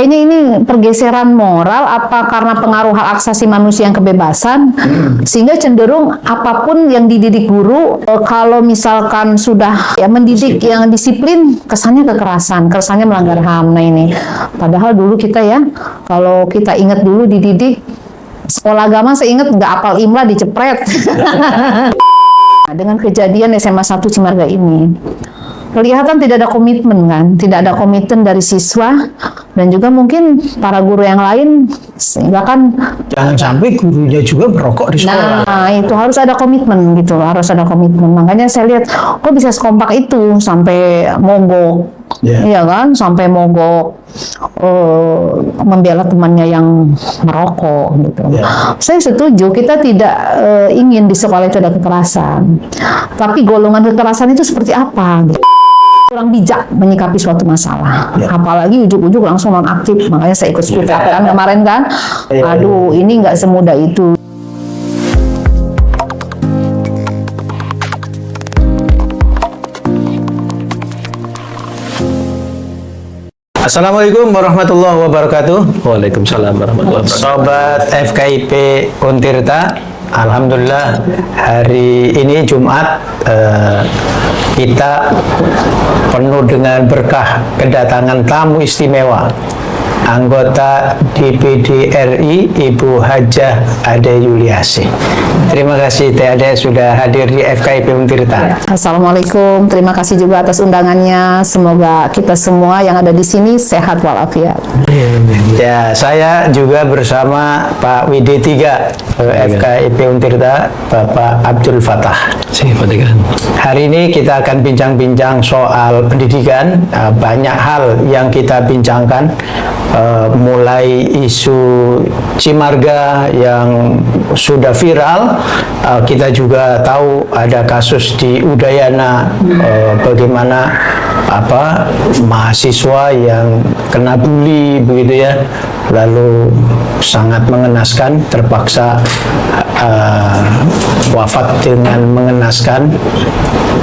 kayaknya ini pergeseran moral apa karena pengaruh hak asasi manusia yang kebebasan, sehingga cenderung apapun yang dididik guru, kalau misalkan sudah ya mendidik yang disiplin, kesannya kekerasan, kesannya melanggar HAM. Nah ini, padahal dulu kita ya, kalau kita ingat dulu dididik sekolah agama, saya ingat nggak apal imla dicepret. Dengan kejadian SMA 1 Cimarga ini, kelihatan tidak ada komitmen kan, tidak ada komitmen dari siswa dan juga mungkin para guru yang lain, sehingga kan jangan sampai gurunya juga merokok di sekolah. Nah itu harus ada komitmen gitu, harus ada komitmen. Makanya saya lihat kok bisa sekompak itu sampai mogok, iya kan, sampai mogok membela temannya yang merokok gitu. Saya setuju, kita tidak ingin di sekolah itu ada kekerasan, tapi golongan kekerasan itu seperti apa gitu. Kurang bijak menyikapi suatu masalah, apalagi ujuk-ujuk langsung nonaktif. Makanya saya ikut speed kan kemarin kan, aduh ini nggak semudah itu. Assalamualaikum warahmatullahi wabarakatuh. Waalaikumsalam warahmatullahi wabarakatuh. Sobat FKIP Untirta, alhamdulillah hari ini Jumat kita penuh dengan berkah kedatangan tamu istimewa, anggota DPD RI Ibu Hajah Ade Yuliasi. Terima kasih Teh Ade sudah hadir di FKIP Untirta. Assalamualaikum, terima kasih juga atas undangannya. Semoga kita semua yang ada di sini sehat walafiat. Ya, saya juga bersama Pak WD3 FKIP Untirta, Bapak Abdul Fatah. Hari ini kita akan bincang-bincang soal pendidikan. Banyak hal yang kita bincangkan, mulai isu Cimarga yang sudah viral, kita juga tahu ada kasus di Udayana, bagaimana mahasiswa yang kena bully begitu ya, lalu sangat mengenaskan, terpaksa wafat dengan mengenaskan,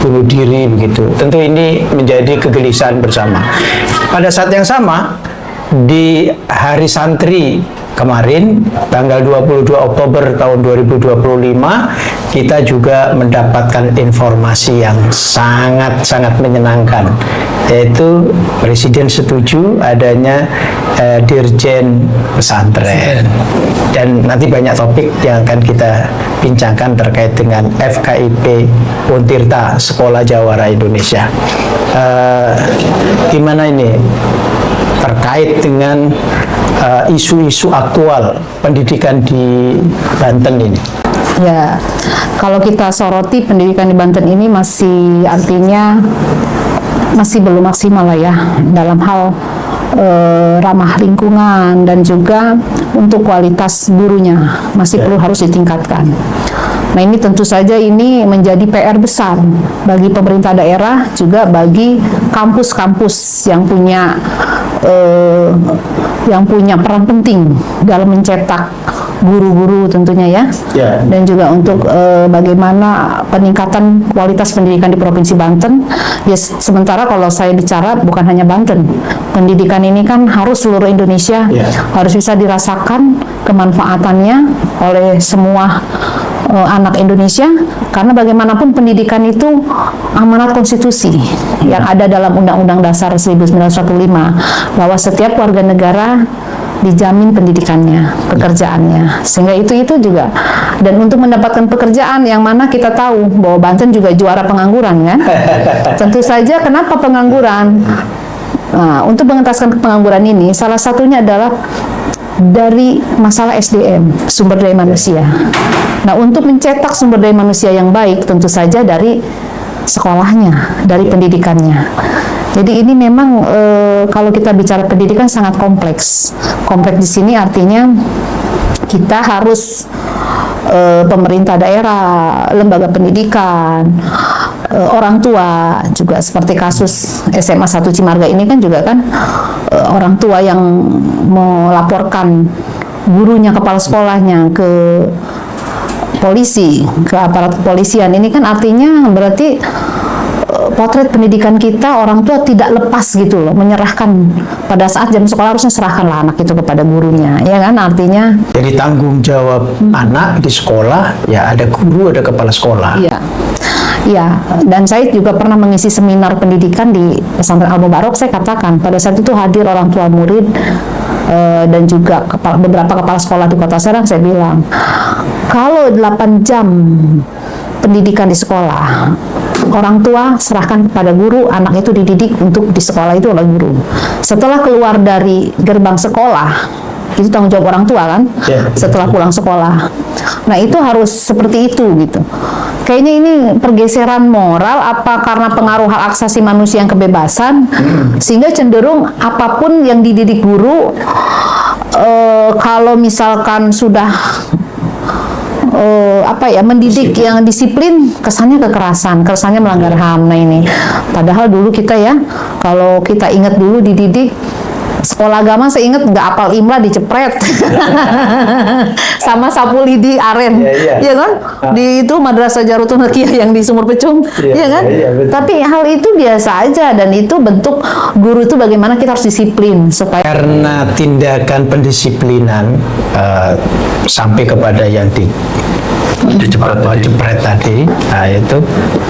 bunuh diri begitu. Tentu ini menjadi kegelisahan bersama. Pada saat yang sama, di Hari Santri kemarin, tanggal 22 Oktober tahun 2025, kita juga mendapatkan informasi yang sangat-sangat menyenangkan, yaitu Presiden setuju adanya Dirjen Pesantren. Dan nanti banyak topik yang akan kita bincangkan terkait dengan FKIP Untirta, Sekolah Jawara Indonesia. Gimana ini terkait dengan isu-isu aktual pendidikan di Banten ini? Ya, kalau kita soroti pendidikan di Banten ini masih artinya masih belum maksimal lah ya dalam hal ramah lingkungan dan juga untuk kualitas gurunya masih perlu harus ditingkatkan. Nah ini tentu saja ini menjadi PR besar bagi pemerintah daerah, juga bagi kampus-kampus yang punya peran penting dalam mencetak guru-guru tentunya ya. Dan juga untuk bagaimana peningkatan kualitas pendidikan di Provinsi Banten. Ya sementara kalau saya bicara bukan hanya Banten, pendidikan ini kan harus seluruh Indonesia, harus bisa dirasakan kemanfaatannya oleh semua anak Indonesia, karena bagaimanapun pendidikan itu amanat konstitusi yang ada dalam Undang-Undang Dasar 1945, bahwa setiap warga negara dijamin pendidikannya, pekerjaannya, sehingga itu juga. Dan untuk mendapatkan pekerjaan yang mana kita tahu bahwa Banten juga juara pengangguran kan. Tentu saja kenapa pengangguran? Nah, untuk mengentaskan pengangguran ini salah satunya adalah dari masalah SDM, sumber daya manusia. Nah, untuk mencetak sumber daya manusia yang baik tentu saja dari sekolahnya, dari pendidikannya. Jadi ini memang kalau kita bicara pendidikan sangat kompleks. Kompleks di sini artinya kita harus pemerintah daerah, lembaga pendidikan, orang tua juga, seperti kasus SMA 1 Cimarga ini kan juga kan orang tua yang melaporkan gurunya, kepala sekolahnya ke polisi, ke aparat kepolisian. Ini kan artinya berarti potret pendidikan kita, orang tua tidak lepas gitu loh, menyerahkan pada saat jam sekolah harusnya serahkanlah anak itu kepada gurunya, ya kan, artinya. Jadi tanggung jawab anak di sekolah, ya ada guru, ada kepala sekolah. Iya. Ya, dan saya juga pernah mengisi seminar pendidikan di Pesantren Al Mubarok. Saya katakan pada saat itu hadir orang tua murid dan juga beberapa kepala sekolah di Kota Serang. Saya bilang, kalau 8 jam pendidikan di sekolah, orang tua serahkan kepada guru, anak itu dididik untuk di sekolah itu oleh guru. Setelah keluar dari gerbang sekolah, itu tanggung jawab orang tua kan, setelah pulang sekolah. Nah, itu harus seperti itu gitu. Kayaknya ini pergeseran moral apa karena pengaruh hak asasi manusia yang kebebasan, sehingga cenderung apapun yang dididik guru, kalau misalkan sudah mendidik yang disiplin, kesannya kekerasan, kesannya melanggar HAM. Nah ini, padahal dulu kita ya, kalau kita ingat dulu dididik sekolah agama, saya ingat nggak apal imla dicepret sama sapu lidi aren, ya kan? Di itu Madrasah Jarutun Hakiyah yang di Sumur Pecung, ya kan? Tapi hal itu biasa aja, dan itu bentuk guru itu bagaimana kita harus disiplin supaya. Karena tindakan pendisiplinan sampai kepada yang jepret tadi, nah itu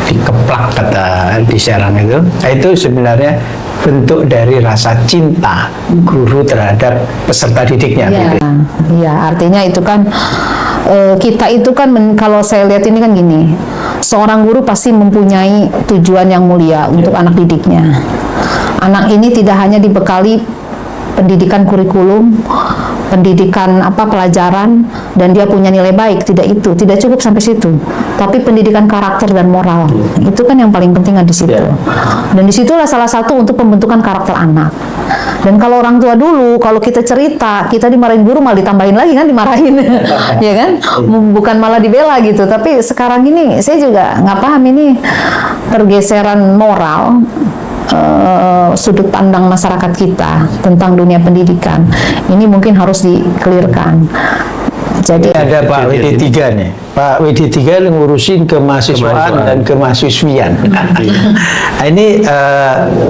dikeplak kata di Serang itu sebenarnya bentuk dari rasa cinta guru terhadap peserta didiknya. Ya, artinya itu kan kita itu kan kalau saya lihat ini kan gini, seorang guru pasti mempunyai tujuan yang mulia untuk anak didiknya. Anak ini tidak hanya dibekali pendidikan kurikulum, pendidikan pelajaran, dan dia punya nilai baik, tidak cukup sampai situ, tapi pendidikan karakter dan moral itu kan yang paling penting di situ. Dan disitulah salah satu untuk pembentukan karakter anak. Dan kalau orang tua dulu, kalau kita cerita, kita dimarahin guru malah ditambahin lagi kan, dimarahin ya kan, bukan malah dibela gitu. Tapi sekarang ini saya juga nggak paham ini pergeseran moral, sudut pandang masyarakat kita tentang dunia pendidikan ini mungkin harus dikelirkan. Jadi ada Pak WD3 nih. Pak WD3 ngurusin kemahasiswaan dan kemahasiswian. Nah, ini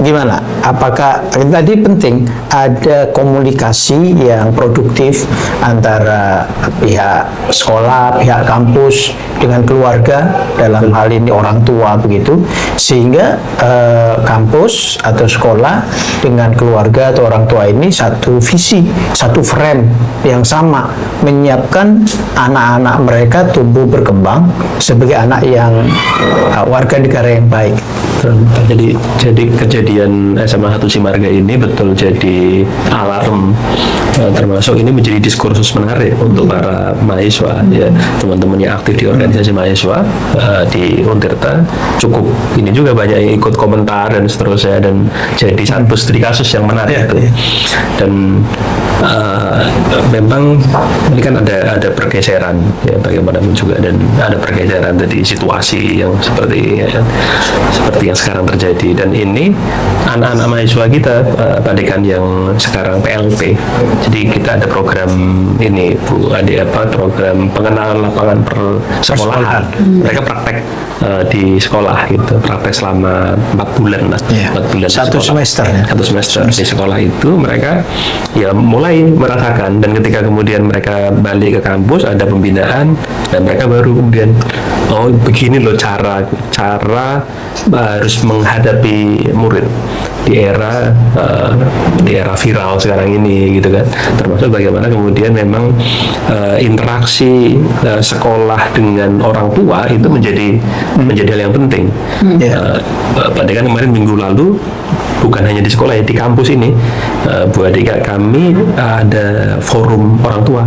gimana? Apakah tadi penting ada komunikasi yang produktif antara pihak sekolah, pihak kampus dengan keluarga, dalam hal ini orang tua begitu, sehingga kampus atau sekolah dengan keluarga atau orang tua ini satu visi, satu frame yang sama, menyiapkan anak-anak mereka tumbuh berkembang sebagai anak yang warga negara yang baik. Jadi kejadian SMA 1 Simarga ini betul jadi alarm, termasuk ini menjadi diskursus menarik untuk para mahasiswa, ya, teman-teman yang aktif di organisasi mahasiswa di Untirta. Cukup ini juga banyak yang ikut komentar dan seterusnya, dan jadi satu studi kasus yang menarik itu. Dan memang ini kan ada pergeseran, ya, bagaimanapun juga, dan ada pergeseran dari situasi yang seperti yang sekarang terjadi. Dan ini anak-anak mahasiswa kita, Padekan yang sekarang PLP, jadi kita ada program ini Bu Ade, program pengenalan lapangan persekolahan. Mereka praktek di sekolah gitu, praktek selama 4 bulan lah, 4 bulan satu semester di sekolah itu mereka ya mulai merasakan, dan ketika kemudian mereka balik ke kampus ada pembinaan, dan mereka baru kemudian begini loh cara harus menghadapi murid di era viral sekarang ini gitu kan. Termasuk bagaimana kemudian memang interaksi sekolah dengan orang tua itu menjadi hal yang penting. Padahal kemarin minggu lalu bukan hanya di sekolah, ya, di kampus ini Bu Adika kami ada forum orang tua.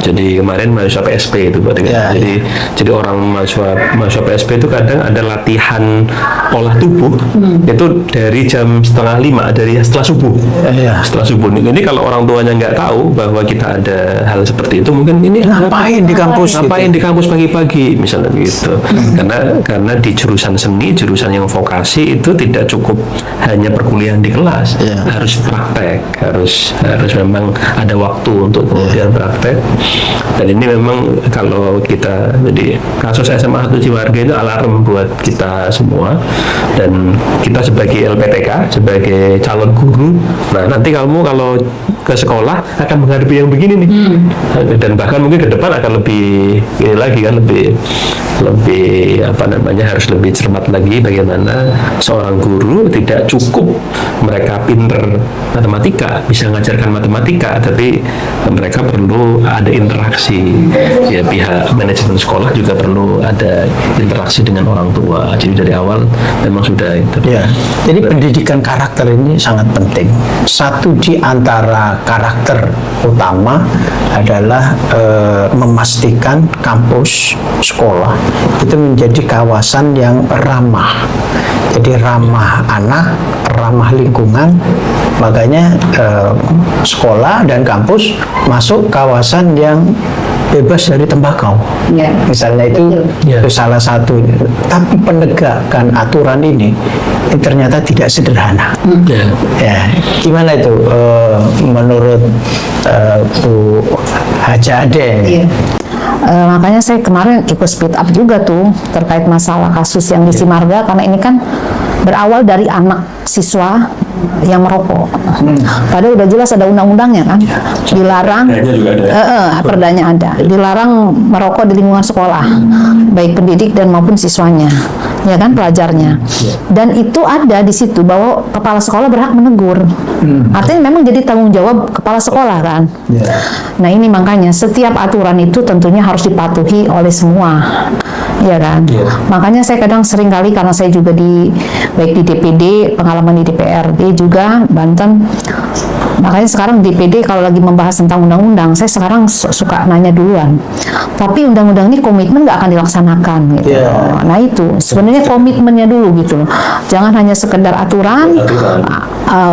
Jadi kemarin mahasiswa PSP itu Bu Adika. Jadi orang mahasiswa PSP itu kadang ada latihan olah tubuh itu dari jam 4:30, dari setelah subuh. Setelah subuh ini kalau orang tuanya nggak tahu bahwa kita ada hal seperti itu, mungkin ini ngapain di kampus di kampus pagi-pagi misalnya gitu. Karena di jurusan seni, jurusan yang vokasi itu tidak cukup hanya perkuliahan di kelas, harus praktek praktek, harus memang ada waktu untuk kemudian praktek. Dan ini memang kalau kita, jadi kasus SMA 1 Cimarga itu alarm buat kita semua, dan kita sebagai LPTK, sebagai calon guru, nah nanti kamu kalau ke sekolah akan menghadapi yang begini nih, dan bahkan mungkin ke depan akan lebih ini lagi kan, lebih harus lebih cermat lagi bagaimana seorang guru tidak cukup mereka pinter matematika, bisa mengajarkan matematika, tapi mereka perlu ada interaksi, ya pihak manajemen sekolah juga perlu ada interaksi dengan orang tua. Jadi dari awal memang sudah itu. Ya, jadi pendidikan karakter ini sangat penting. Satu di antara karakter utama adalah memastikan kampus sekolah itu menjadi kawasan yang ramah. Jadi ramah anak, ramah lingkungan. Makanya sekolah dan kampus masuk kawasan yang bebas dari tembakau. Ya. Misalnya itu salah satu. Tapi penegakan aturan ini ternyata tidak sederhana. Ya, gimana itu menurut Bu Haja Ade? Makanya saya kemarin ikut speed up juga tuh terkait masalah kasus yang di Cimarga, karena ini kan berawal dari anak siswa yang merokok. Padahal udah jelas ada undang-undangnya kan, dilarang, perdanya ada, dilarang merokok di lingkungan sekolah, baik pendidik dan maupun siswanya, ya kan, pelajarnya. Dan itu ada di situ bahwa kepala sekolah berhak menegur. Artinya memang jadi tanggung jawab kepala sekolah kan. Nah ini makanya setiap aturan itu tentunya harus dipatuhi oleh semua. Iya kan, makanya saya kadang sering kali, karena saya juga baik di DPD, pengalaman di DPRD juga Banten, makanya sekarang DPD kalau lagi membahas tentang undang-undang, saya sekarang suka nanya duluan, tapi undang-undang ini komitmen nggak akan dilaksanakan gitu. Nah itu sebenarnya komitmennya dulu gitu, jangan hanya sekedar aturan.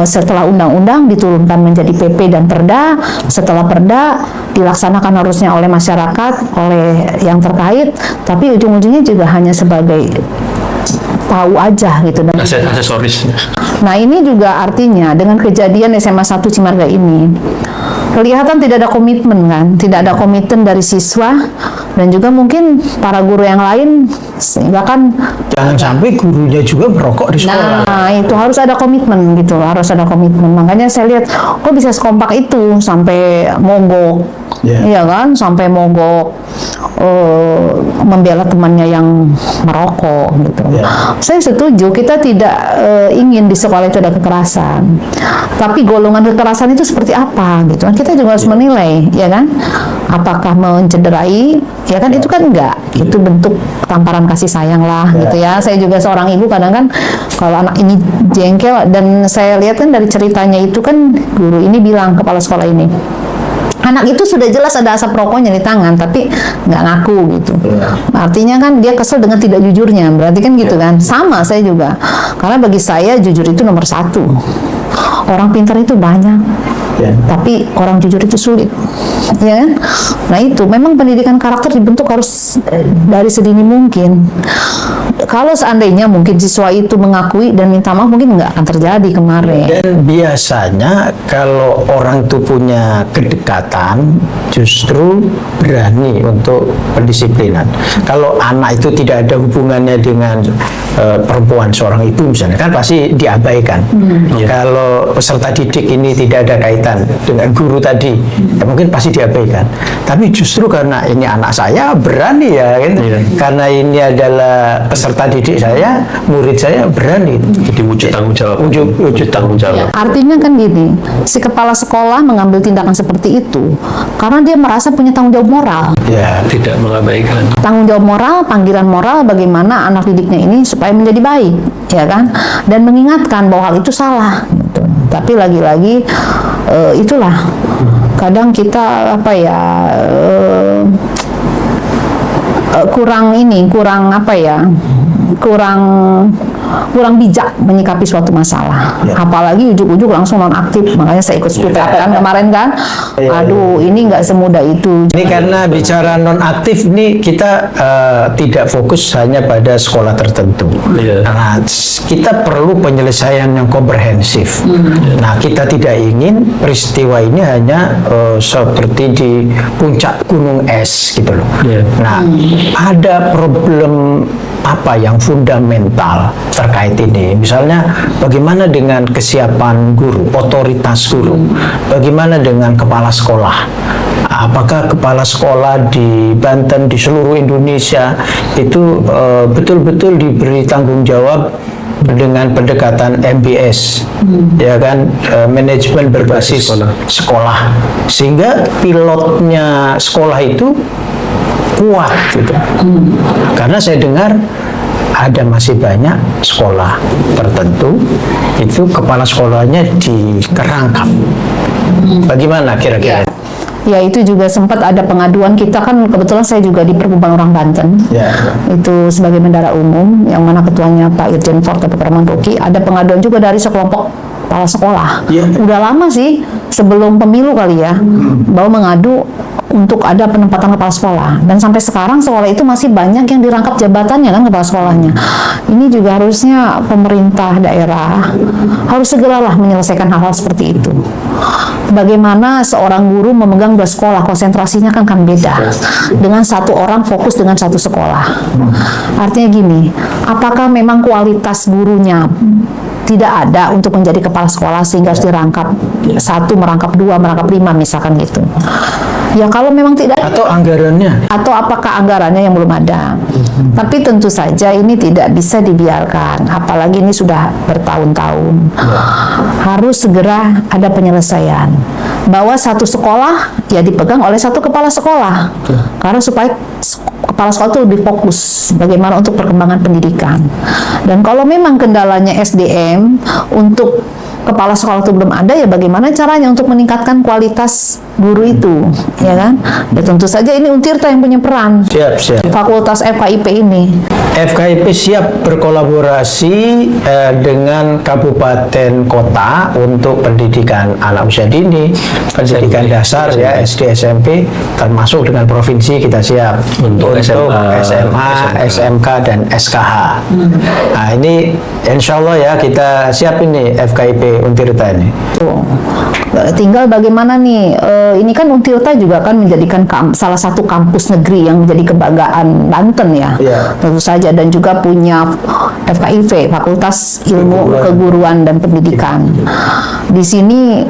Setelah undang-undang diturunkan menjadi PP dan Perda, setelah Perda dilaksanakan harusnya oleh masyarakat, oleh yang terkait, tapi ujung-ujungnya juga hanya sebagai tahu aja gitu. Dan aksesoris. Nah ini juga artinya dengan kejadian SMA 1 Cimarga ini kelihatan tidak ada komitmen kan, tidak ada komitmen dari siswa dan juga mungkin para guru yang lain, sehingga kan jangan sampai gurunya juga merokok di sekolah. Nah itu harus ada komitmen gitu, harus ada komitmen. Makanya saya lihat kok bisa sekompak itu sampai mogok, iya kan, sampai mogok membela temannya yang merokok gitu. Saya setuju, kita tidak ingin di sekolah itu ada kekerasan, tapi golongan kekerasan itu seperti apa gitu kan, kita juga harus menilai, ya kan, apakah mencederai, ya kan, itu kan enggak, itu bentuk tamparan kasih sayang lah gitu ya. Saya juga seorang ibu, kadang kan kalau anak ini jengkel, dan saya lihat kan dari ceritanya itu kan guru ini bilang, kepala sekolah ini, anak itu sudah jelas ada asap rokoknya di tangan, tapi nggak ngaku gitu. Artinya kan dia kesel dengan tidak jujurnya, berarti kan gitu kan. Sama saya juga, karena bagi saya jujur itu nomor satu. Orang pintar itu banyak, tapi orang jujur itu sulit, ya kan? Nah itu memang pendidikan karakter dibentuk harus dari sedini mungkin. Kalau seandainya mungkin siswa itu mengakui dan minta maaf, mungkin nggak akan terjadi kemarin. Dan biasanya kalau orang itu punya kedekatan, justru berani untuk pendisiplinan. Kalau anak itu tidak ada hubungannya dengan perempuan, seorang ibu misalnya, kan pasti diabaikan. Kalau peserta didik ini tidak ada kaitan dengan guru tadi, ya mungkin pasti diabaikan. Tapi justru karena ini anak saya berani ya, kan? Karena ini adalah peserta didik saya, murid saya, berani. Jadi wujud tanggung jawab. Wujud tanggung jawab. Artinya kan gini, si kepala sekolah mengambil tindakan seperti itu karena dia merasa punya tanggung jawab moral. Tidak mengabaikan. Tanggung jawab moral, panggilan moral bagaimana anak didiknya ini supaya menjadi baik, ya kan? Dan mengingatkan bahwa hal itu salah. Gitu. Tapi lagi-lagi itulah kadang kita apa ya, kurang kurang bijak menyikapi suatu masalah. Apalagi ujuk-ujuk langsung nonaktif. Makanya saya ikut speak up kan kemarin kan. Aduh, ini nggak semudah itu. Ini karena bicara nonaktif nih kita tidak fokus hanya pada sekolah tertentu. Nah, kita perlu penyelesaian yang komprehensif. Nah, kita tidak ingin peristiwa ini hanya seperti di puncak gunung es gitu loh. Nah, ada problem apa yang fundamental terkait ini? Misalnya, bagaimana dengan kesiapan guru, otoritas guru? Bagaimana dengan kepala sekolah? Apakah kepala sekolah di Banten, di seluruh Indonesia itu betul-betul diberi tanggung jawab dengan pendekatan MBS, ya kan, manajemen berbasis sekolah, sehingga pilotnya sekolah itu kuat gitu. Karena saya dengar ada masih banyak sekolah tertentu itu kepala sekolahnya dikerangkap. Bagaimana kira-kira? Ya, itu juga sempat ada pengaduan. Kita kan kebetulan saya juga di Perhubungan Orang Banten. Itu sebagai bendara umum yang mana ketuanya Pak Irjen Forte Permandoki. Ada pengaduan juga dari sekelompok kepala sekolah. Udah lama sih, sebelum pemilu kali ya, bahwa mengadu untuk ada penempatan kepala sekolah. Dan sampai sekarang sekolah itu masih banyak yang dirangkap jabatannya kan kepala sekolahnya. Ini juga harusnya pemerintah daerah harus segeralah menyelesaikan hal-hal seperti itu. Bagaimana seorang guru memegang 2 sekolah, konsentrasinya kan beda dengan satu orang fokus dengan satu sekolah. Artinya gini, apakah memang kualitas gurunya tidak ada untuk menjadi kepala sekolah sehingga harus dirangkap 1, merangkap 2, merangkap 5 misalkan gitu. Ya kalau memang tidak, atau anggarannya, atau apakah anggarannya yang belum ada. Tapi tentu saja ini tidak bisa dibiarkan, apalagi ini sudah bertahun-tahun. Harus segera ada penyelesaian bahwa satu sekolah ya dipegang oleh satu kepala sekolah, karena supaya kepala sekolah itu lebih fokus bagaimana untuk perkembangan pendidikan. Dan kalau memang kendalanya SDM untuk kepala sekolah itu belum ada, ya bagaimana caranya untuk meningkatkan kualitas guru itu, ya kan? Ya tentu saja ini Untirta yang punya peran. Siap. Fakultas FKIP ini. FKIP siap berkolaborasi dengan kabupaten kota untuk pendidikan anak usia dini, pendidikan dasar ya, SD, SMP, termasuk dengan provinsi kita siap untuk SMA, SMK dan SKH. Nah ini insya Allah ya kita siap ini FKIP Untirta ini. Tinggal bagaimana nih, ini kan Untirta juga kan menjadikan salah satu kampus negeri yang menjadi kebanggaan Banten ya. Tentu saja, dan juga punya FKIP, Fakultas Ilmu Keguruan dan Pendidikan. Di sini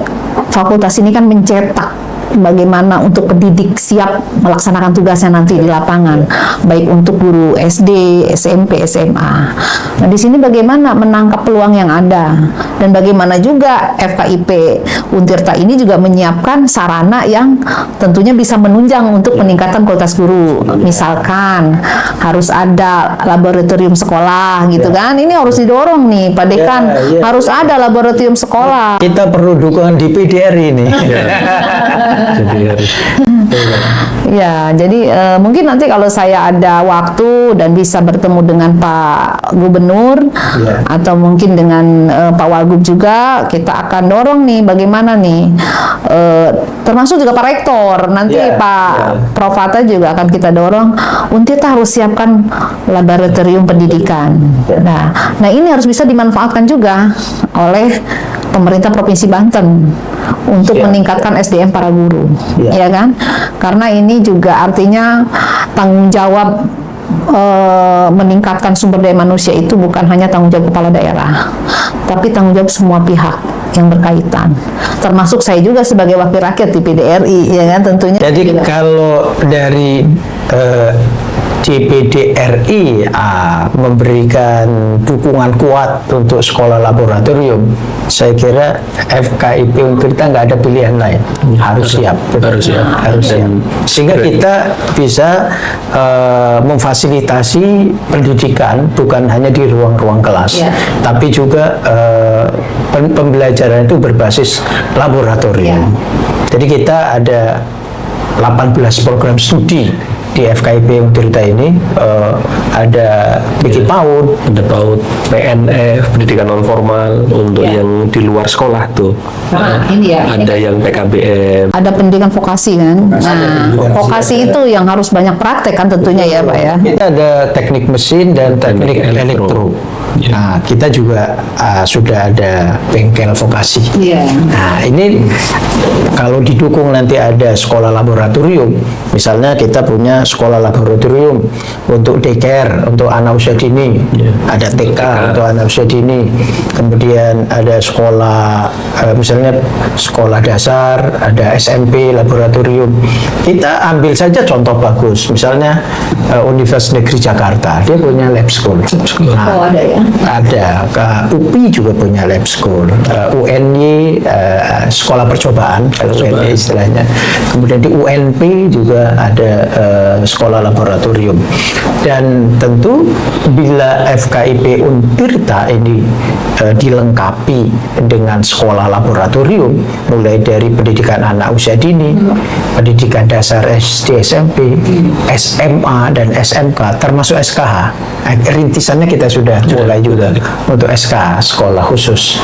fakultas ini kan mencetak bagaimana untuk pendidik siap melaksanakan tugasnya nanti di lapangan, baik untuk guru SD, SMP, SMA. Nah, di sini bagaimana menangkap peluang yang ada, dan bagaimana juga FKIP Untirta ini juga menyiapkan sarana yang tentunya bisa menunjang untuk peningkatan kualitas guru. Misalkan harus ada laboratorium sekolah gitu kan. Ini harus didorong nih Pak Dekan, harus ada laboratorium sekolah. Kita perlu dukungan di PDRI ini. Ya, jadi mungkin nanti kalau saya ada waktu dan bisa bertemu dengan Pak Gubernur atau mungkin dengan Pak Wagub juga, kita akan dorong nih bagaimana nih, termasuk juga Pak Rektor nanti Pak Prof Hatta juga akan kita dorong. Untirta harus siapkan laboratorium pendidikan. Nah ini harus bisa dimanfaatkan juga oleh pemerintah Provinsi Banten untuk meningkatkan SDM para guru, ya kan? Karena ini juga artinya tanggung jawab meningkatkan sumber daya manusia itu bukan hanya tanggung jawab kepala daerah, tapi tanggung jawab semua pihak yang berkaitan, termasuk saya juga sebagai wakil rakyat di PDRI, ya kan tentunya. Jadi kalau dari DPD RI memberikan dukungan kuat untuk sekolah laboratorium, saya kira FKIP Untirta nggak ada pilihan lain, harus siap. Sehingga kita bisa memfasilitasi pendidikan bukan hanya di ruang-ruang kelas, tapi juga pembelajaran itu berbasis laboratorium. Jadi kita ada 18 program studi di FKIP Untirta ini ada PG PAUD, ada PAUD, PNF, pendidikan non formal untuk yang di luar sekolah tuh. Ini ya, Ada yang PKBM. ada pendidikan vokasi kan. Nah, vokasi itu yang harus banyak praktek kan tentunya ya Pak ya. Kita ada teknik mesin dan teknik elektro. Nah, kita juga sudah ada bengkel vokasi. Iya. Nah, ini kalau didukung nanti ada sekolah laboratorium, misalnya kita punya sekolah laboratorium untuk daycare, untuk anak usia dini, ada TK untuk anak usia dini, kemudian ada sekolah, misalnya sekolah dasar, ada SMP laboratorium. Kita ambil saja contoh bagus, misalnya Universitas Negeri Jakarta, dia punya lab school. Nah, ada ya? Ada, UPI juga punya lab school, UNY sekolah percobaan, kalau UNY istilahnya. Kemudian di UNP juga ada sekolah laboratorium. Dan tentu bila FKIP Untirta ini dilengkapi dengan sekolah laboratorium, mulai dari pendidikan anak usia dini, pendidikan dasar SD, SMP, SMA dan SMK, termasuk SKH. Rintisannya kita sudah mulai juga untuk SK, sekolah khusus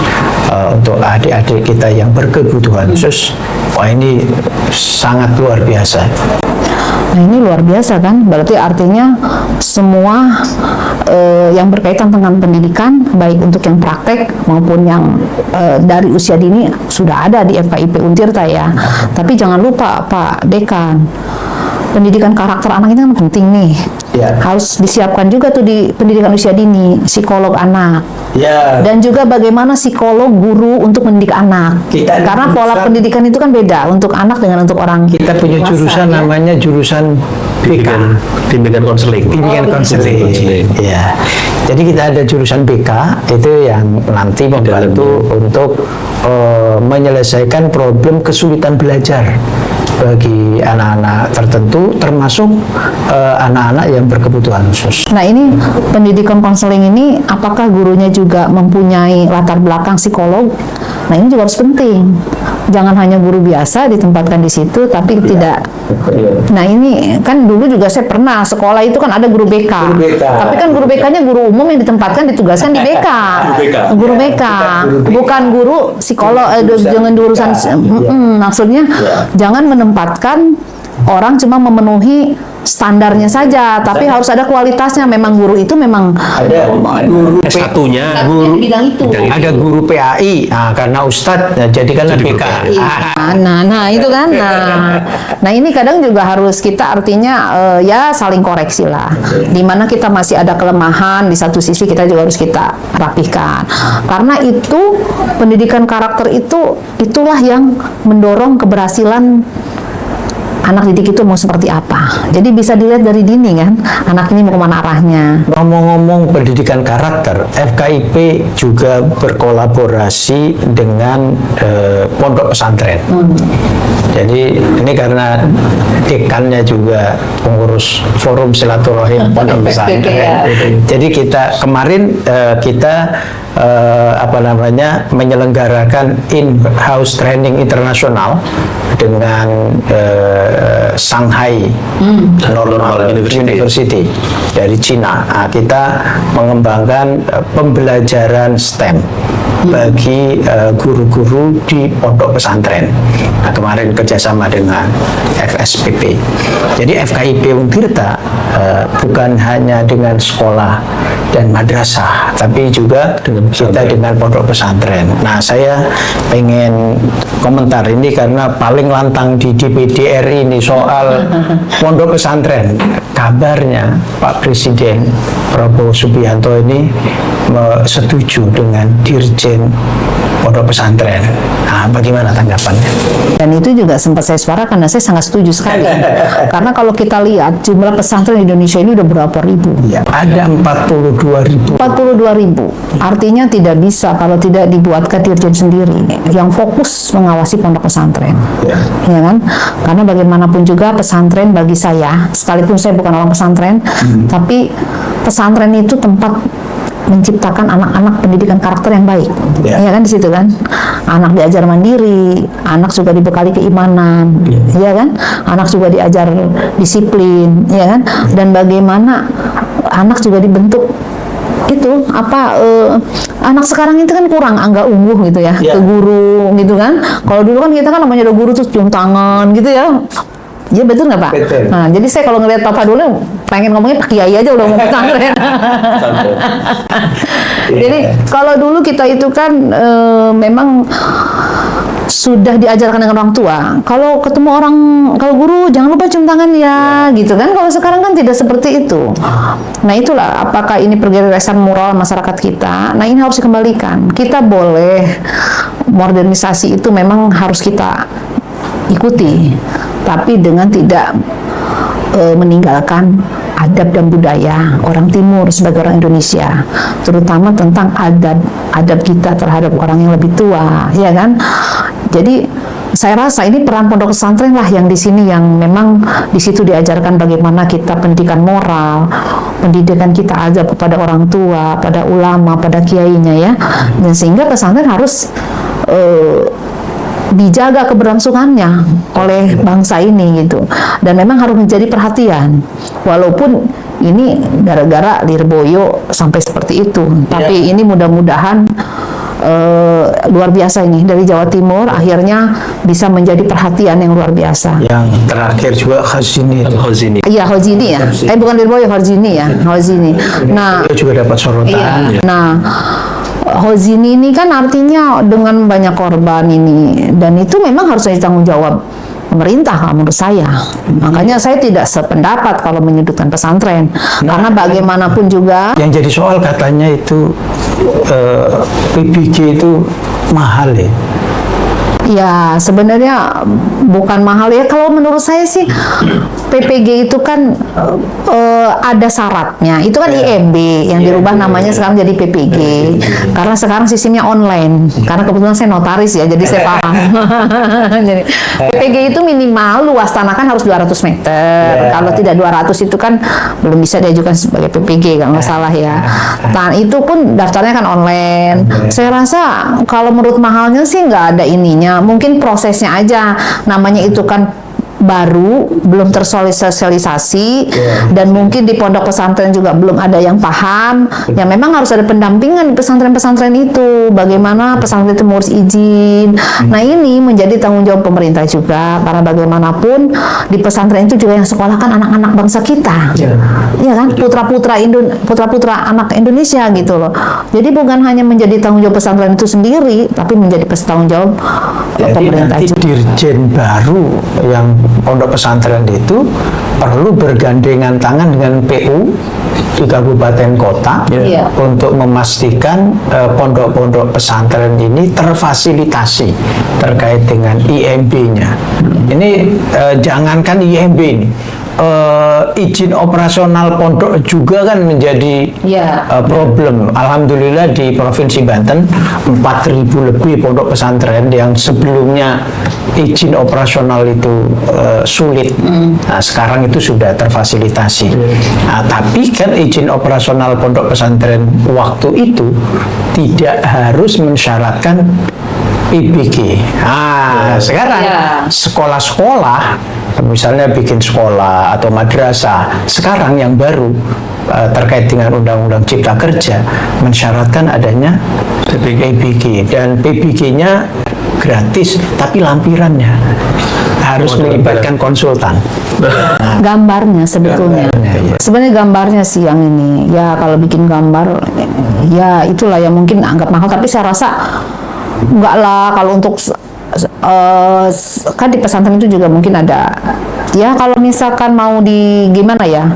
untuk adik-adik kita yang berkebutuhan khusus. Wah, ini sangat luar biasa. Nah ini luar biasa kan, berarti artinya semua yang berkaitan dengan pendidikan, baik untuk yang praktek maupun yang dari usia dini sudah ada di FKIP Untirta ya. Tapi jangan lupa Pak Dekan, pendidikan karakter anak itu kan penting nih. Ya. Harus disiapkan juga tuh di pendidikan usia dini, psikolog anak. Ya. Dan juga bagaimana psikolog guru untuk mendidik anak. Karena pola pendidikan itu kan beda untuk anak dengan untuk orang Kita punya dewasa, jurusan ya. namanya jurusan BK. Bimbingan konseling. Bimbingan konseling. Ya. Jadi kita ada jurusan BK itu yang nanti membantu untuk menyelesaikan problem kesulitan belajar bagi anak-anak tertentu, termasuk anak-anak yang berkebutuhan khusus. Nah ini pendidikan konseling ini apakah gurunya juga mempunyai latar belakang psikolog? Nah ini juga harus penting. Jangan hanya guru biasa ditempatkan di situ, tapi tidak. Nah ini kan dulu juga saya pernah sekolah itu kan ada guru BK. Tapi kan guru BK-nya guru umum yang ditempatkan ditugaskan di BK. Guru BK. Bukan guru psikolog, jangan urusan. Maksudnya jangan menempatkan orang cuma memenuhi standarnya saja, tapi harus ada kualitasnya. Memang guru itu memang Ada guru S1-nya, guru bidang itu. ada guru PAI, karena Ustadz jadikanlah BK. Nah itu kan. Nah ini kadang juga harus kita artinya ya saling koreksi lah. Dimana kita masih ada kelemahan di satu sisi, kita juga harus kita rapihkan. Karena itu pendidikan karakter itulah yang mendorong keberhasilan anak didik itu mau seperti apa. Jadi bisa dilihat dari dini kan, anak ini mau kemana arahnya. Ngomong-ngomong pendidikan karakter, FKIP juga berkolaborasi dengan pondok pesantren. Jadi ini karena dekannya juga pengurus forum silaturahim pondok pesantren. Jadi kita kemarin menyelenggarakan in-house training internasional dengan Shanghai Normal University dari Cina. Nah, kita mengembangkan pembelajaran STEM bagi guru-guru di pondok pesantren. Nah, kemarin kerjasama dengan FSPP. Jadi FKIP Untirta bukan hanya dengan sekolah dan madrasah, tapi juga dengan pondok pesantren. Nah, saya pengen komentar ini karena paling lantang di DPD RI ini soal pondok pesantren. Kabarnya Pak Presiden Prabowo Subianto ini setuju dengan Dirjen pondok pesantren. Nah, bagaimana tanggapannya? Dan itu juga sempat saya suarakan dan saya sangat setuju sekali. Karena kalau kita lihat jumlah pesantren di Indonesia ini udah berapa ribu? Ya, ada 42.000. 42.000. Artinya tidak bisa kalau tidak dibuatkan dirjen sendiri yang fokus mengawasi pondok pesantren. Ya kan? Karena bagaimanapun juga pesantren bagi saya, sekalipun saya bukan orang pesantren, tapi pesantren itu tempat menciptakan anak-anak pendidikan karakter yang baik, ya kan di situ kan, anak diajar mandiri, anak juga dibekali keimanan, ya kan, anak juga diajar disiplin, ya kan, dan bagaimana anak juga dibentuk itu anak sekarang itu kan kurang angga ungguh gitu ya, ke guru gitu kan. Kalau dulu kan kita kan namanya ada guru tuh cium tangan gitu ya. Iya betul nggak Pak? Betul. Nah, jadi saya kalau ngelihat Papa dulu pengen ngomongnya Pak Kiai aja udah mau pesantren. Jadi kalau dulu kita itu kan memang sudah diajarkan dengan orang tua. Kalau ketemu orang, kalau guru jangan lupa cium tangan ya, gitu kan. Kalau sekarang kan tidak seperti itu. Nah itulah apakah ini pergerakan moral masyarakat kita. Nah ini harus dikembalikan. Kita boleh modernisasi itu memang harus kita ikuti, tapi dengan tidak meninggalkan adab dan budaya orang Timur sebagai orang Indonesia, terutama tentang adab kita terhadap orang yang lebih tua, ya kan? Jadi saya rasa ini peran pondok pesantren lah yang di sini, yang memang di situ diajarkan bagaimana kita pendidikan moral, pendidikan kita adab kepada orang tua, pada ulama, pada kiainya ya, dan sehingga pesantren harus dijaga keberlangsungannya oleh bangsa ini gitu, dan memang harus menjadi perhatian walaupun ini gara-gara Lirboyo sampai seperti itu, tapi ini mudah-mudahan luar biasa ini dari Jawa Timur akhirnya bisa menjadi perhatian yang luar biasa. Yang terakhir juga Hozini. Iya Hozini ya, bukan Lirboyo, Hozini ya, Hozini. Nah dia juga dapat sorotan. Iya. Nah Hozini ini kan artinya dengan banyak korban ini, dan itu memang harus ditanggung jawab pemerintah menurut saya. Makanya saya tidak sependapat kalau menyudutkan pesantren, karena bagaimanapun juga yang jadi soal katanya itu PBG itu mahal ya. Ya sebenarnya bukan mahal ya, kalau menurut saya sih PPG itu kan ada syaratnya, itu kan IMB yang dirubah namanya sekarang jadi PPG karena sekarang sistemnya online, karena kebetulan saya notaris ya, jadi saya paham. Jadi PPG itu minimal luas tanah kan harus 200 meter, kalau tidak 200 itu kan belum bisa diajukan sebagai PPG kalau nggak salah ya. Nah itu pun daftarnya kan online. Saya rasa kalau menurut mahalnya sih nggak ada ininya, mungkin prosesnya aja, namanya itu kan baru, belum tersosialisasi, dan mungkin di pondok pesantren juga belum ada yang paham. Ya memang harus ada pendampingan di pesantren-pesantren itu, bagaimana pesantren itu mengurus izin. Nah ini menjadi tanggung jawab pemerintah juga, karena bagaimanapun di pesantren itu juga yang sekolah kan anak-anak bangsa kita, ya kan, putra-putra anak Indonesia gitu loh. Jadi bukan hanya menjadi tanggung jawab pesantren itu sendiri, tapi menjadi tanggung jawab pemerintah nanti juga. dirjen baru yang pondok pesantren itu perlu bergandengan tangan dengan PU di kabupaten kota untuk memastikan pondok-pondok pesantren ini terfasilitasi terkait dengan IMB-nya. Ini jangankan IMB ini, izin operasional pondok juga kan menjadi problem. Alhamdulillah di Provinsi Banten 4.000 lebih pondok pesantren yang sebelumnya izin operasional itu sulit. Nah, sekarang itu sudah terfasilitasi. Nah, tapi kan izin operasional pondok pesantren waktu itu tidak harus mensyaratkan PBG. Nah, sekarang sekolah-sekolah misalnya bikin sekolah atau madrasah sekarang yang baru terkait dengan Undang-Undang Cipta Kerja mensyaratkan adanya PBG, dan PBG-nya gratis tapi lampirannya harus melibatkan konsultan. Gambarnya sebetulnya. Sebenarnya gambarnya sih yang ini. Ya kalau bikin gambar ya itulah yang mungkin anggap mahal, tapi saya rasa enggak lah kalau untuk kan di pesantren itu juga mungkin ada ya, kalau misalkan mau di gimana ya,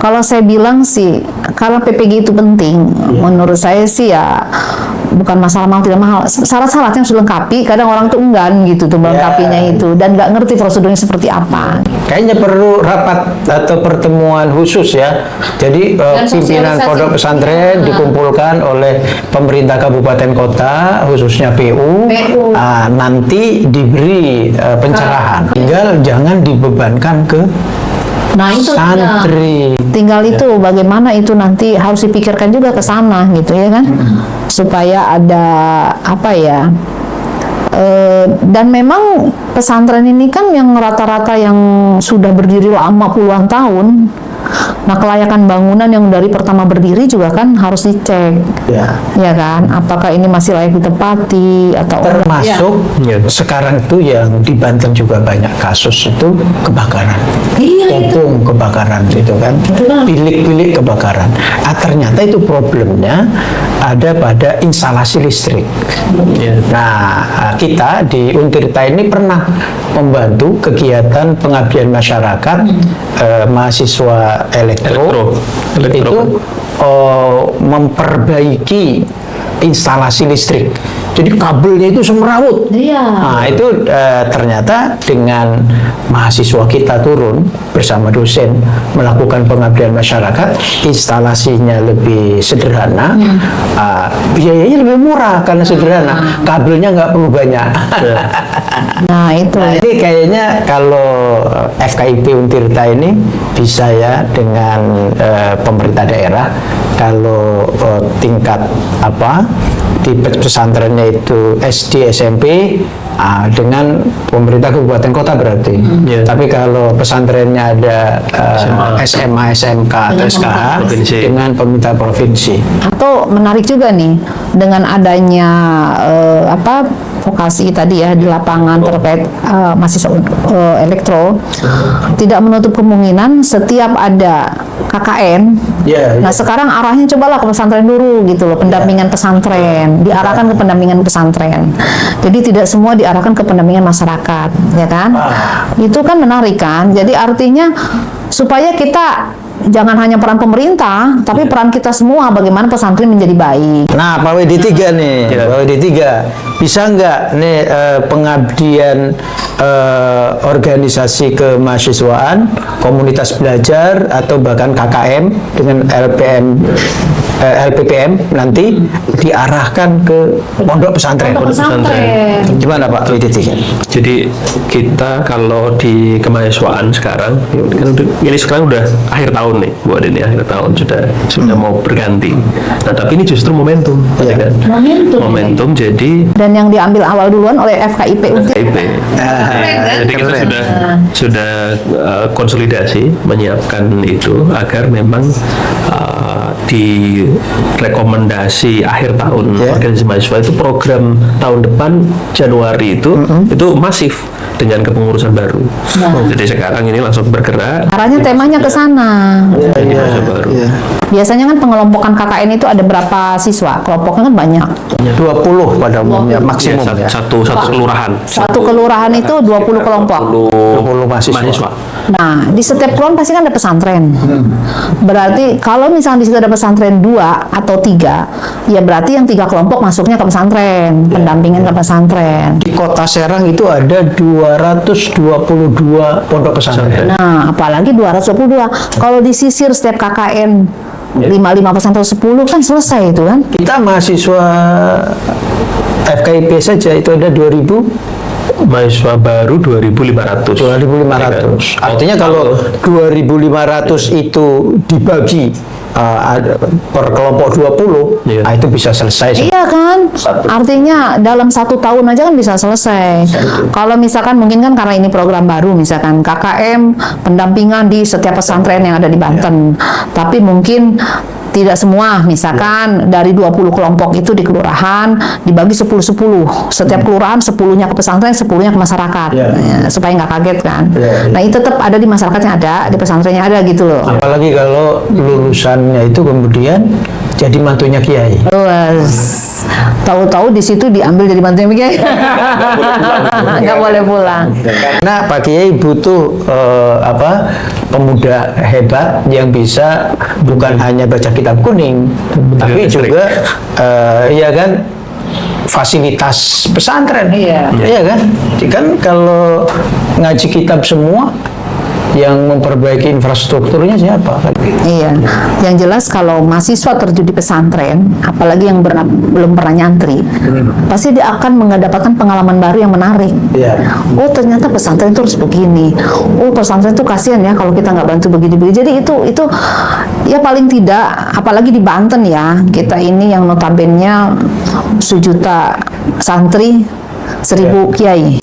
kalau saya bilang sih karena PPG itu penting, menurut saya sih ya bukan masalah mahal tidak mahal, syarat-syaratnya harus dilengkapi. Kadang orang tuh enggan gitu tuh melengkapinya itu, dan nggak ngerti prosedurnya seperti apa. Kayaknya perlu rapat atau pertemuan khusus ya. Jadi pimpinan pondok pesantren dikumpulkan oleh pemerintah kabupaten kota, khususnya PU. Nanti diberi pencerahan. Tinggal jangan dibebankan ke Nah itu santri. tinggal itu bagaimana itu nanti harus dipikirkan juga ke sana gitu ya kan, supaya ada apa ya. Dan memang pesantren ini kan yang rata-rata yang sudah berdiri lama puluhan tahun. Nah, kelayakan bangunan yang dari pertama berdiri juga kan harus dicek, ya kan? Apakah ini masih layak ditempati atau termasuk sekarang itu yang di Banten juga banyak kasus itu kebakaran, punggung kebakaran gitu kan, bilik-bilik kebakaran. Ternyata itu problemnya ada pada instalasi listrik. Nah, kita di Untirta ini pernah membantu kegiatan pengabdian masyarakat mahasiswa elektro. Itu memperbaiki instalasi listrik. Jadi kabelnya itu semrawut. Nah, itu ternyata dengan mahasiswa kita turun bersama dosen melakukan pengabdian masyarakat, instalasinya lebih sederhana, biayanya lebih murah karena sederhana, kabelnya nggak perlu banyak. Nah, itu. Nah, ini kayaknya kalau FKIP Untirta ini bisa ya dengan pemerintah daerah, kalau tingkat di pesantrennya itu SD, SMP, dengan pemerintah kabupaten kota berarti. Tapi kalau pesantrennya ada SMA, SMK atau SKH dengan pemerintah provinsi. Atau menarik juga nih dengan adanya vokasi tadi ya di lapangan terkait mahasiswa elektro, tidak menutup kemungkinan setiap ada KKN. Nah, sekarang arahnya cobalah ke pesantren dulu gitu loh, pendampingan pesantren, diarahkan ke pendampingan pesantren. Jadi tidak semua diarahkan ke pendampingan masyarakat, ya kan? Itu kan menarik kan? Jadi artinya supaya kita jangan hanya peran pemerintah, tapi peran kita semua bagaimana pesantren menjadi baik. Nah, Pak WD3 nih, Pak WD3 bisa nggak nih pengabdian organisasi kemahasiswaan, komunitas belajar atau bahkan KKM dengan LPPM nanti diarahkan ke pondok pesantren. Gimana Pak WD3? Jadi kita kalau di kemahasiswaan sekarang, ini sekarang udah akhir tahun nih, buat ini akhir tahun sudah mau berganti. Nah, tapi ini justru momentum, kan? Momentum jadi. Dan yang diambil awal duluan oleh FKIP. Jadi kita sudah konsolidasi menyiapkan itu agar memang di rekomendasi akhir tahun organisasi mahasiswa itu program tahun depan Januari itu masif dengan kepengurusan baru. Jadi sekarang ini langsung bergerak. Arahnya temanya ke sana. Baru. Biasanya kan pengelompokan KKN itu ada berapa siswa? Kelompoknya kan banyak. 20 pada umumnya maksimum ya. Satu kelurahan. Satu kelurahan itu 20 kelompok. 20 mahasiswa. Nah, di setiap kelurahan pasti kan ada pesantren. Berarti kalau misalnya di situ ada pesantren 2 atau 3, ya berarti yang 3 kelompok masuknya ke pesantren, pendampingan ke pesantren. Di Kota Serang itu ada 222 pondok pesantren. Nah, apalagi 222. Kalau disisir setiap KKN 5 pesantren 10 kan selesai itu kan. Kita mahasiswa FKIP saja itu ada 2000 mahasiswa baru 2.500. Artinya kalau 2.500 itu dibagi per kelompok 20, itu bisa selesai. Iya kan? Artinya dalam 1 tahun aja kan bisa selesai. Kalau misalkan mungkin kan karena ini program baru, misalkan KKM pendampingan di setiap pesantren yang ada di Banten. Tapi mungkin tidak semua, misalkan dari 20 kelompok itu di kelurahan dibagi 10-10. Setiap kelurahan 10-nya ke pesantren, 10-nya ke masyarakat. Supaya nggak kaget kan. Nah, itu tetap ada di masyarakatnya ada, di pesantrennya ada gitu loh. Apalagi kalau lulusannya itu kemudian jadi mantunya kiai. Tahu-tahu di situ diambil jadi mantunya kiai. Nggak boleh pulang. Karena Pak Kiai butuh pemuda hebat yang bisa bukan hanya baca kitab kuning, tapi juga ya kan fasilitas pesantren. Iya kan? Kan kalau ngaji kitab semua yang memperbaiki infrastrukturnya siapa? Iya, yang jelas kalau mahasiswa terjun di pesantren, apalagi yang belum pernah nyantri, pasti dia akan mendapatkan pengalaman baru yang menarik. Iya. Oh ternyata pesantren itu harus begini. Oh pesantren itu kasihan ya kalau kita nggak bantu begini-begini. Jadi itu ya paling tidak, apalagi di Banten ya, kita ini yang notabene 1 juta santri, 1.000 kiai.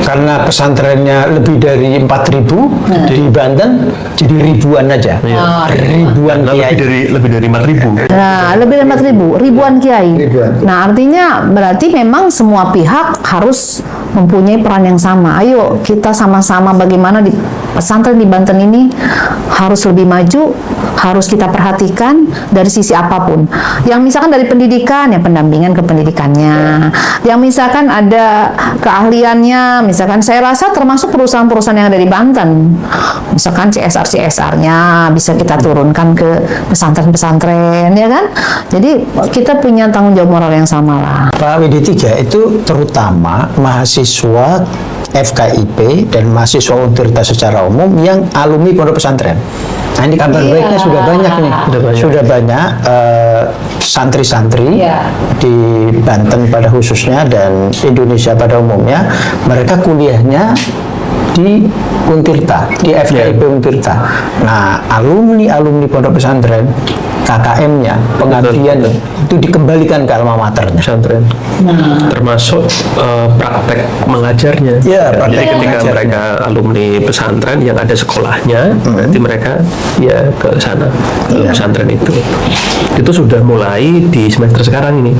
Karena pesantrennya lebih dari 4.000 di Banten, jadi ribuan aja. Ribuan Nah, kiai. lebih dari 4.000. Nah, lebih dari 4.000, ribuan kiai. Ribuan. Nah, artinya berarti memang semua pihak harus mempunyai peran yang sama. Ayo kita sama-sama bagaimana di pesantren di Banten ini harus lebih maju, harus kita perhatikan dari sisi apapun. Yang misalkan dari pendidikan, ya pendampingan ke pendidikannya. Yang misalkan ada keahliannya, misalkan saya rasa termasuk perusahaan-perusahaan yang ada di Banten. Misalkan CSR-nya bisa kita turunkan ke pesantren-pesantren, ya kan? Jadi kita punya tanggung jawab moral yang sama lah. Pak WD3 itu terutama mahasiswa FKIP dan mahasiswa Untirta secara umum yang alumni pondok pesantren. Nah ini kabar baiknya sudah banyak nih, sudah banyak santri-santri di Banten pada khususnya dan Indonesia pada umumnya, mereka kuliahnya di Untirta, di FKIP Untirta. Nah alumni pondok pesantren KKM-nya, pengabdian itu dikembalikan ke alma maternya. Pesantren. Termasuk praktek mengajarnya. Ya, Jadi praktek ketika mengajarnya. mereka alumni pesantren yang ada sekolahnya, nanti mereka ya ke sana, ke pesantren itu. Itu sudah mulai di semester sekarang ini.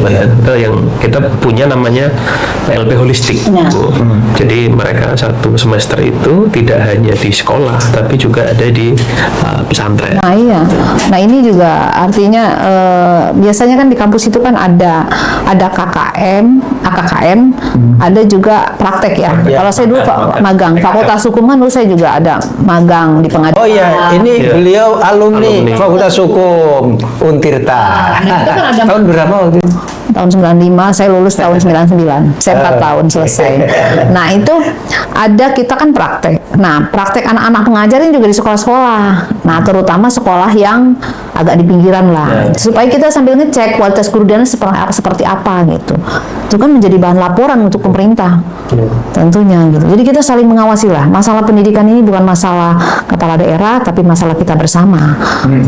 Yang kita punya namanya LP holistik. Bu. Jadi mereka 1 semester itu tidak hanya di sekolah, tapi juga ada di pesantren. Nah iya, nah ini juga artinya biasanya kan di kampus itu kan ada KKM, AKKM, ada juga praktek ya. Kalau saya dulu magang, Fakultas Hukum kan dulu saya juga ada magang di pengadilan. Oh iya, ini beliau alumni Fakultas Hukum Untirta. Tahun berapa waktu itu? Tahun 95, saya lulus tahun 99. Saya 4 tahun selesai. Nah, itu ada kita kan praktek. Nah, praktek anak-anak pengajar ini juga di sekolah-sekolah. Nah, terutama sekolah yang agak di pinggiran lah. Supaya kita sambil ngecek kualitas keguruannya seperti apa gitu. Itu kan menjadi bahan laporan untuk pemerintah. Tentunya gitu. Jadi kita saling mengawasi lah. Masalah pendidikan ini bukan masalah kepala daerah, tapi masalah kita bersama.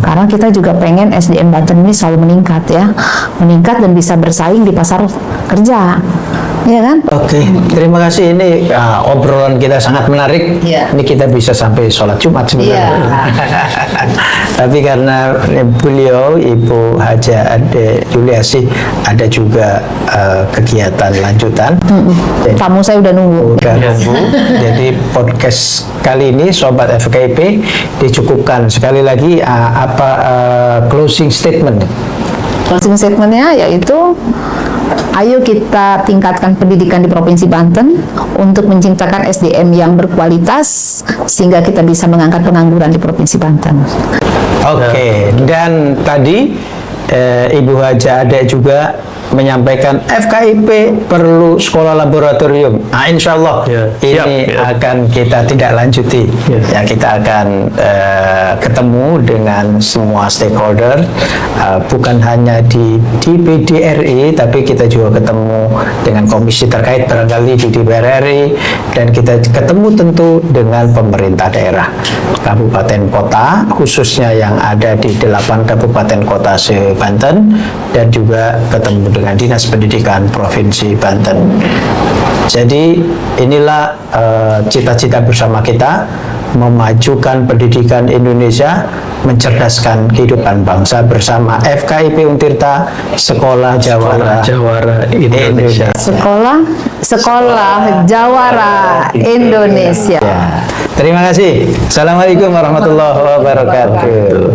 Karena kita juga pengen SDM Banten ini selalu meningkat ya. Meningkat dan bisa bersaing di pasar kerja. Iya kan? Oke, terima kasih. Ini obrolan kita sangat menarik. Iya. Ini kita bisa sampai sholat Jumat sebenarnya. Tapi karena beliau Ibu Haja Ade Yuliasih ada juga kegiatan lanjutan. Tamu saya udah nunggu. Udah nunggu. Jadi podcast kali ini Sobat FKIP dicukupkan. Sekali lagi closing statement. Closing statement-nya yaitu ayo kita tingkatkan pendidikan di Provinsi Banten untuk menciptakan SDM yang berkualitas sehingga kita bisa mengangkat pengangguran di Provinsi Banten. Oke, dan tadi Ibu Haja Ade juga menyampaikan FKIP perlu sekolah laboratorium. Nah, insya Allah ini akan kita tidak lanjuti. Ya, kita akan ketemu dengan semua stakeholder, bukan hanya di DPD-RI, tapi kita juga ketemu dengan komisi terkait barangkali di DPR RI, dan kita ketemu tentu dengan pemerintah daerah, kabupaten kota, khususnya yang ada di 8 kabupaten kota se-Banten, dan juga ketemu dengan Dinas Pendidikan Provinsi Banten. Jadi inilah cita-cita bersama kita, memajukan pendidikan Indonesia, mencerdaskan kehidupan bangsa bersama FKIP Untirta, Sekolah Jawara Indonesia. Sekolah Jawara Indonesia. Ya. Terima kasih. Assalamualaikum warahmatullahi wabarakatuh.